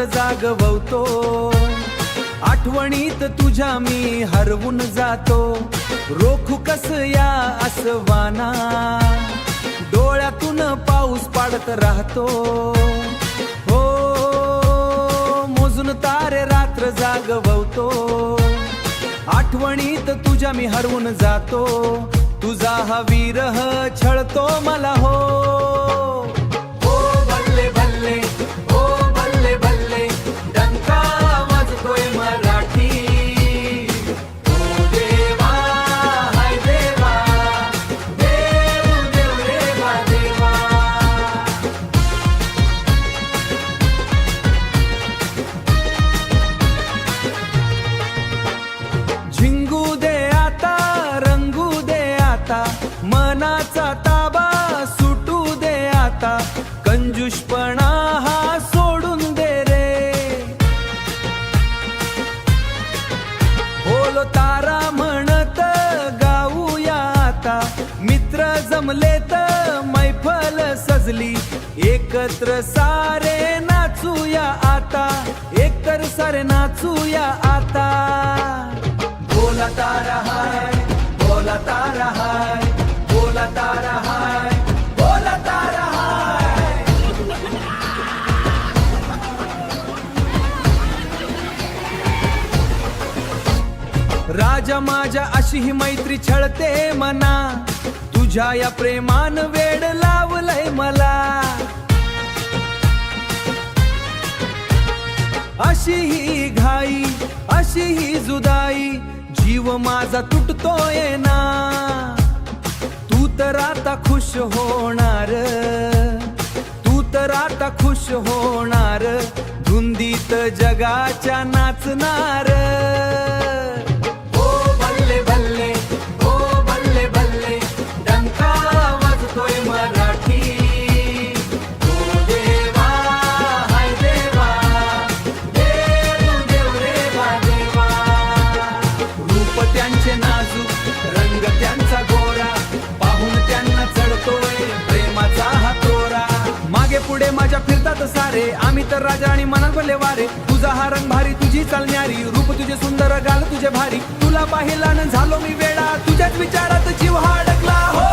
रात्र जागवतो, आठवणीत तुझ्या मी हरवून जातो. रोखू कस या आसवाना, डोळ्यातून पाऊस पाडत राहतो. हो मोजून तारे रात्र जागवतो, आठवणीत तुझ्या मी हरवून जातो. तुझा हा विरह छळतो मला हो. ओ भल्ले भल्ले, ओ भल्ले भल्ले, डंका वाजतोय मराठी. ओ देवा हाय देवा, देव देव रे वा देवा. झिंगू दे आता, रंगू दे आता, मनाचा ताबा सुटू दे आता. कंजूषपणा हा सोडून दे रे. बोलो तारा म्हणत गाऊया आता, मित्र जमलेत मैफल सजली. एकत्र सारे नाचूया आता, एकतर सारे नाचूया आता. बोला तारा हाय, बोला तारा हाय, बोला तारा हाय, बोला तारा हाय. राजा माझ्या अशी ही मैत्री छळते मना, तुझ्या या प्रेमान वेड लावलंय मला. अशी ही घाई, अशी ही जुदाई, जीव माझा तुटतोय ना. तू तर आता खुश होणार, तू तर आता खुश होणार, धुंदीत जगाच्या नाचणार. ओ भल्ले भल्ले, ओ भल्ले भल्ले, डंका वाजतोय मराठी. ओ देवा हाय देवा, देव देव रे वा देवा. रूप त्यांचे नाजूक, रंग त्यांचा गोरा, पाहून त्यांना चढतोय प्रेमाचा हा तोरा. मागे पुढे माझ्या फिरतात सारे, आम्ही तर राजा आणि मनात भरले वारे. तुझा हा रंग भारी, तुझी चालणारी, रूप तुझे सुंदर, गाल तुझे भारी. तुला पाहिला न झालो मी वेडा, तुझ्याच विचारात जीव हा अडकला हो.